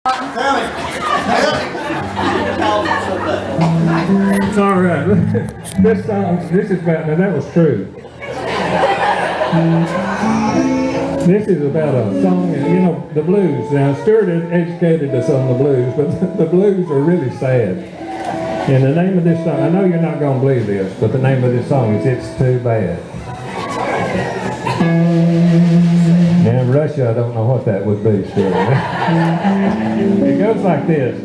It's all right. This is about, now that was true. This is about a song, and you know, the blues. Now, Stuart had educated us on the blues, but the blues are really sad. And the name of this song, I know you're not going to believe this, but the name of this song is It's Too Bad. Now, in Russia, I don't know what that would be, Stuart. It goes like this.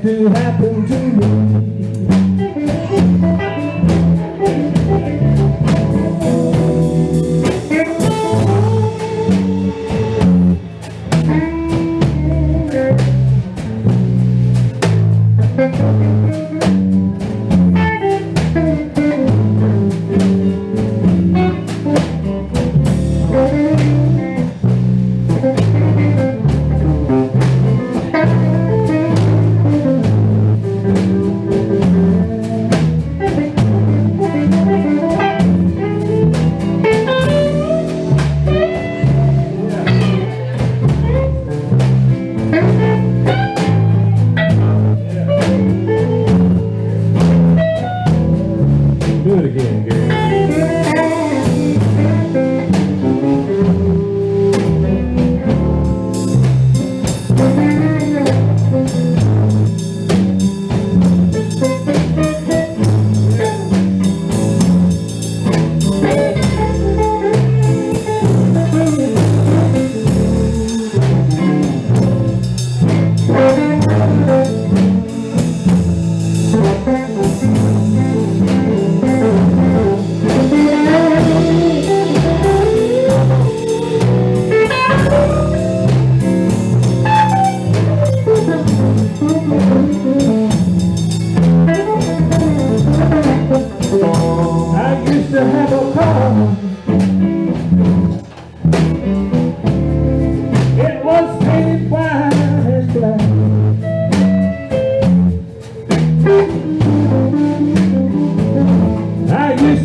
To happen to me. Do it again, Gary.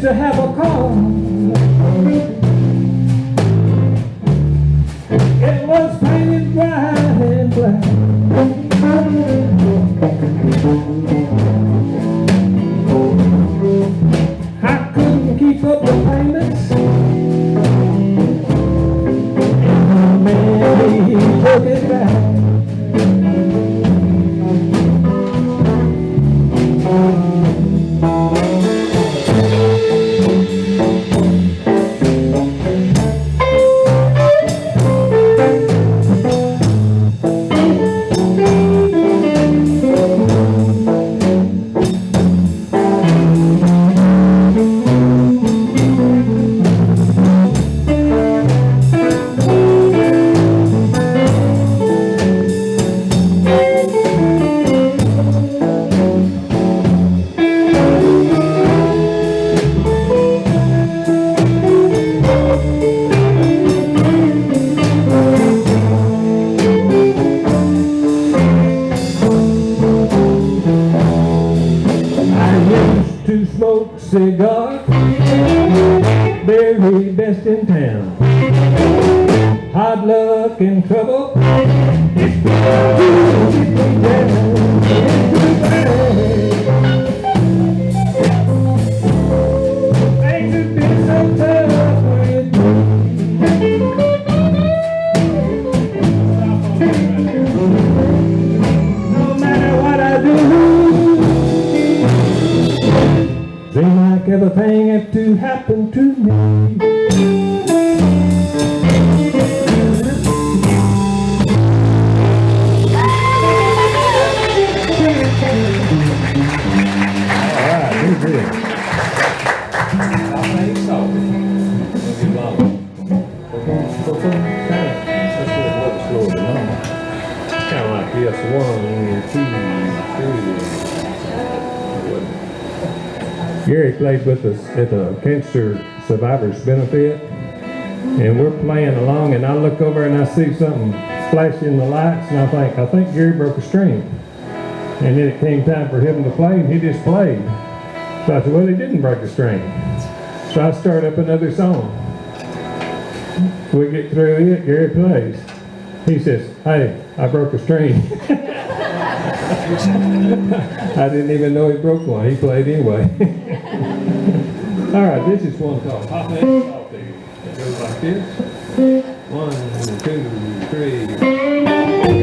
To have a car, it was painted white and black. I couldn't keep up the payments, and my man, he took it back. To smoke cigars, very best in town. Hard luck and trouble, it's too things have been so tough with me. No matter what I do, seems like everything had to happen to me. Let's do it a little slower than normal. Kind of like this. 1, 2, 3. Gary played with us at the Cancer Survivors Benefit, and we're playing along, and I look over and I see something flashing the lights, and I think Gary broke a string. And then it came time for him to play, and he just played. So I said, well, he didn't break a string. So I start up another song. We get through it, Gary plays. He says, hey, I broke a string. I didn't even know he broke one. He played anyway. All right, this is one called Pop and Salty. It goes like this. 1, 2, 3.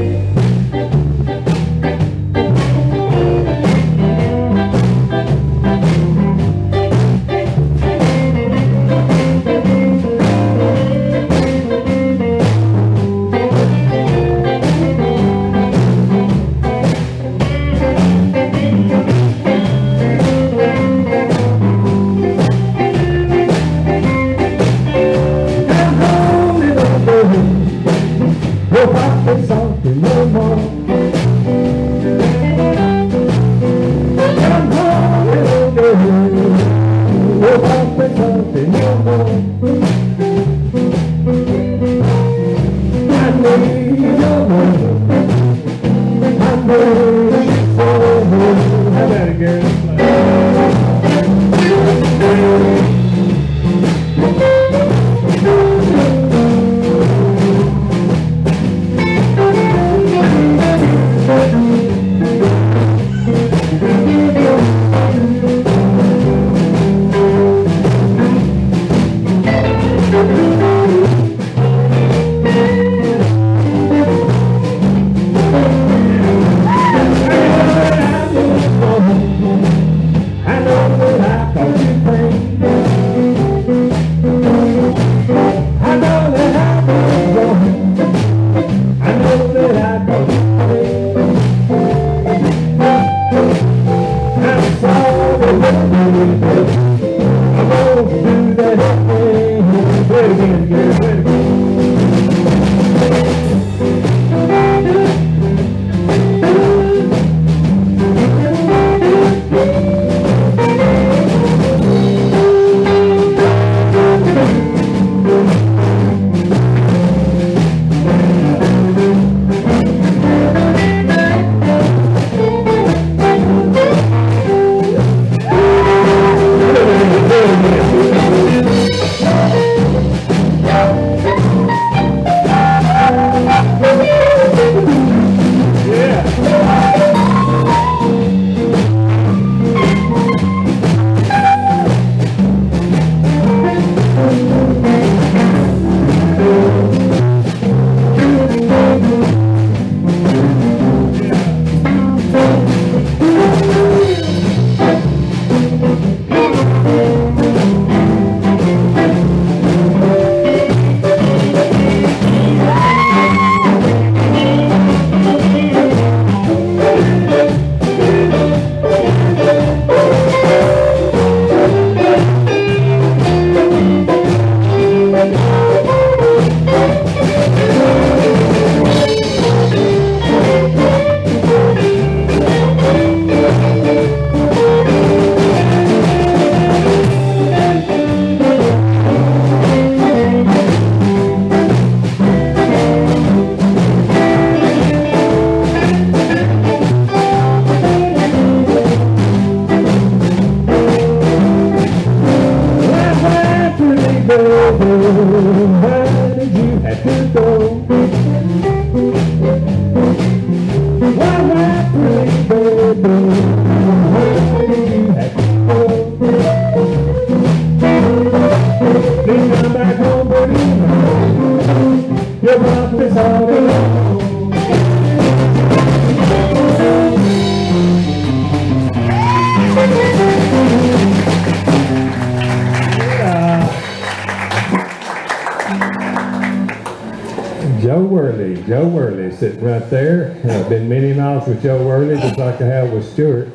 Joe Worley sitting right there. I've been many miles with Joe Worley, just like I have with Stuart.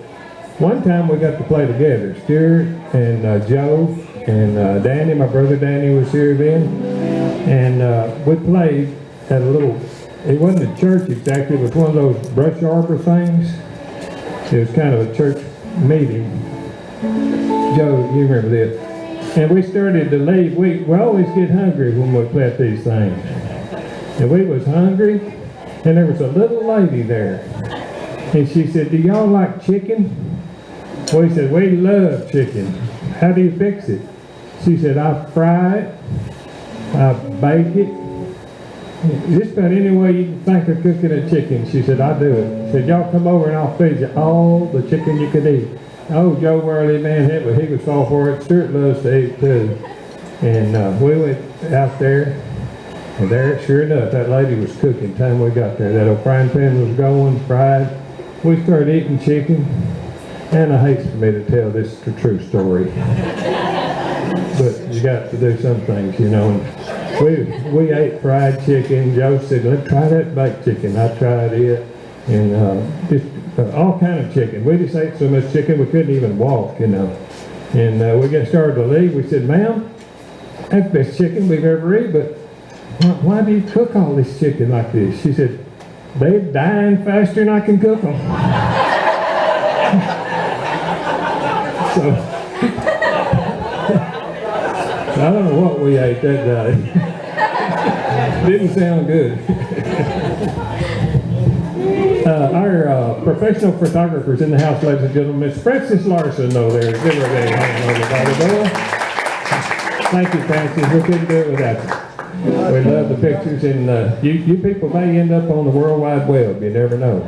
One time we got to play together. Stuart and Joe and Danny, my brother Danny was here then. And we played at a little, it wasn't a church exactly, it was one of those brush arbor things. It was kind of a church meeting. Joe, you remember this. And we started to leave. We always get hungry when we play at these things. And we was hungry, and there was a little lady there. And she said, do y'all like chicken? We said, we love chicken. How do you fix it? She said, I fry it, I bake it. Just about any way you can think of cooking a chicken. She said, I do it. She said, y'all come over and I'll feed you all the chicken you could eat. Oh, Joe Worley, man, he was all for it. Stuart loves to eat too. And we went out there, and there, sure enough, that lady was cooking time we got there. That old frying pan was going, fried. We started eating chicken, and I hate for me to tell this the true story. But you got to do some things, you know. And we ate fried chicken. Joe said, let's try that baked chicken. I tried it, and just all kind of chicken. We just ate so much chicken we couldn't even walk, you know. And we got started to leave. We said, ma'am, that's the best chicken we've ever eaten, but why do you cook all this chicken like this? She said, they're dying faster than I can cook them. So, I don't know what we ate that day. Didn't sound good. Our professional photographers in the house, ladies and gentlemen, Miss Frances Larson over there. Give her a big hand, everybody. Thank you, Frances. We couldn't do it without you. We love the pictures, and you people may end up on the World Wide Web. You never know.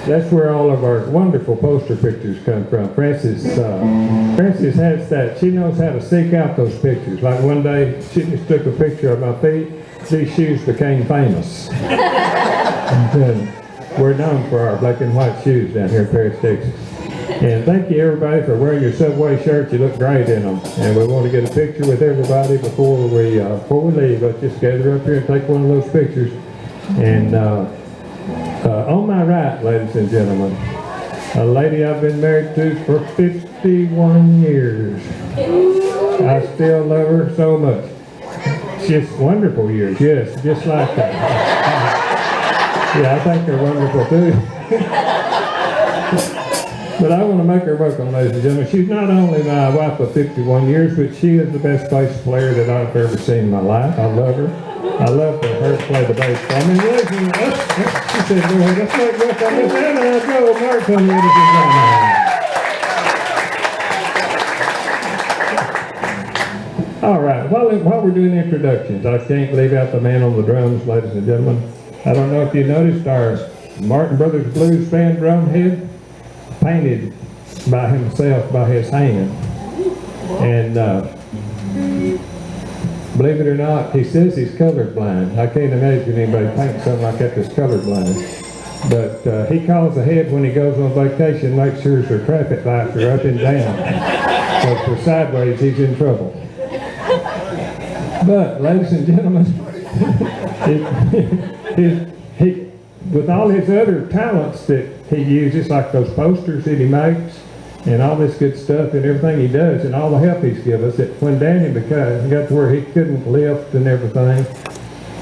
That's where all of our wonderful poster pictures come from. Frances has that. She knows how to seek out those pictures. Like one day, she just took a picture of my feet. These shoes became famous. And we're known for our black and white shoes down here in Paris, Texas. And thank you everybody for wearing your Subway shirts. You look great in them. And we want to get a picture with everybody before we leave. Let's just gather up here and take one of those pictures. And on my right, ladies and gentlemen, a lady I've been married to for 51 years. I still love her so much. Just wonderful years, yes, just like that. Yeah, I think they're wonderful too. But I want to make her welcome, ladies and gentlemen. She's not only my wife of 51 years, but she is the best bass player that I've ever seen in my life. I love her. I love for her to play the bass for me. Ladies and gentlemen, she said, go ahead, let's make welcome Miss Anna Joe Martin, ladies and gentlemen. All right, while we're doing introductions, I can't leave out the man on the drums, ladies and gentlemen. I don't know if you noticed our Martin Brothers Blues Band drum head painted by himself, by his hand. And believe it or not, he says he's colorblind. I can't imagine anybody paint something like that that's colorblind. But he calls ahead when he goes on vacation, makes sure their traffic lights are up and down. So for sideways, he's in trouble. But, ladies and gentlemen, with all his other talents that he uses, like those posters that he makes, and all this good stuff and everything he does, and all the help he's given us, that when Danny got to where he couldn't lift and everything,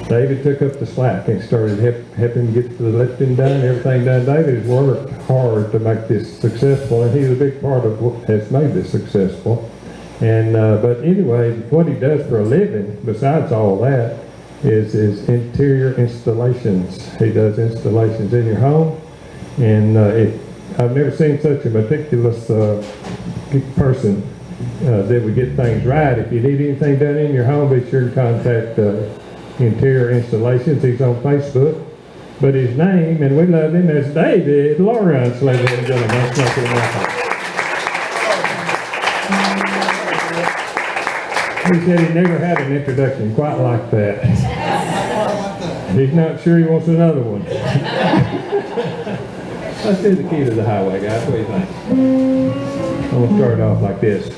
David took up the slack and started helping get the lifting done, everything done. David has worked hard to make this successful, and he's a big part of what has made this successful. And but anyway, what he does for a living, besides all that, is interior installations. He does installations in your home, and I've never seen such a meticulous person that would get things right. If you need anything done in your home, be sure to contact Interior Installations. He's on Facebook, but his name, and we love him, is David Lawrence, ladies and gentlemen. Let's make it happen. He said he never had an introduction quite like that. He's not sure he wants another one. Let's do the key to the highway, guys. What do you think? I'm going to start off like this.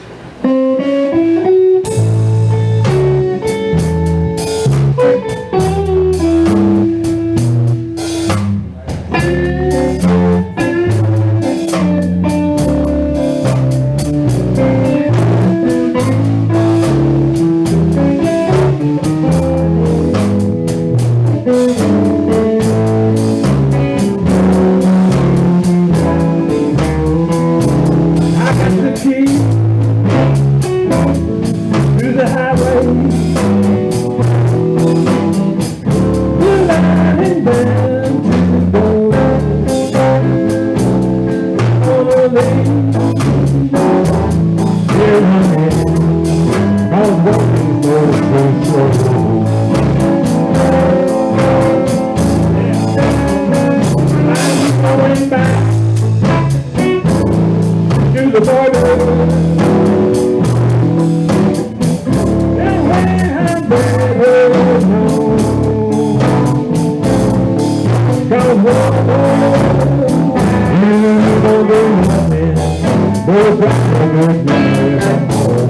Going back to the border, and where I never known. Cause you don't do nothing but try to get home.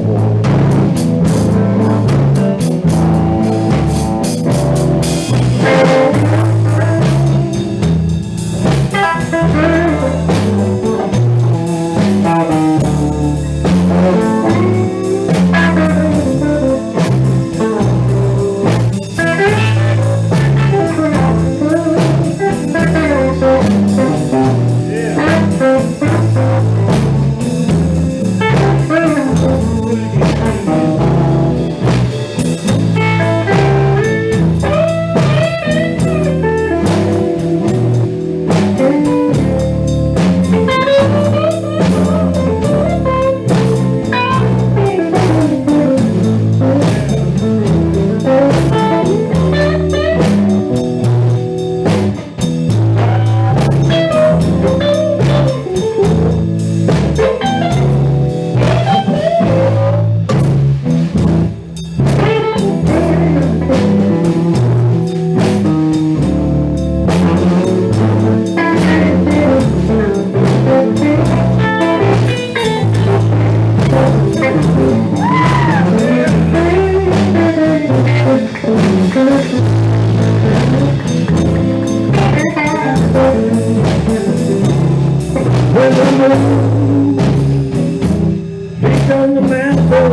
Become the master,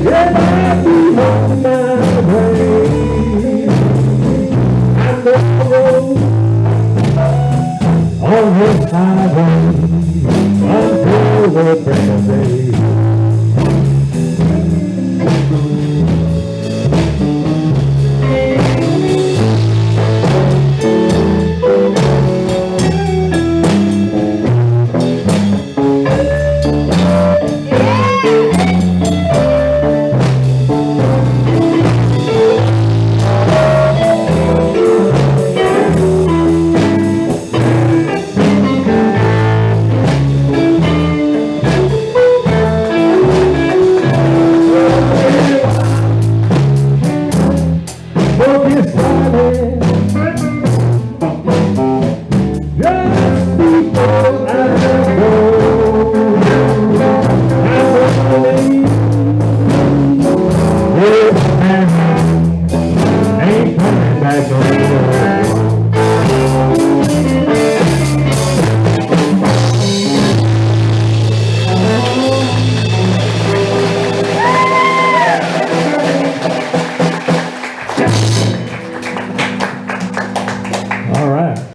and I be on my way. I'm the road on this highway until the present day.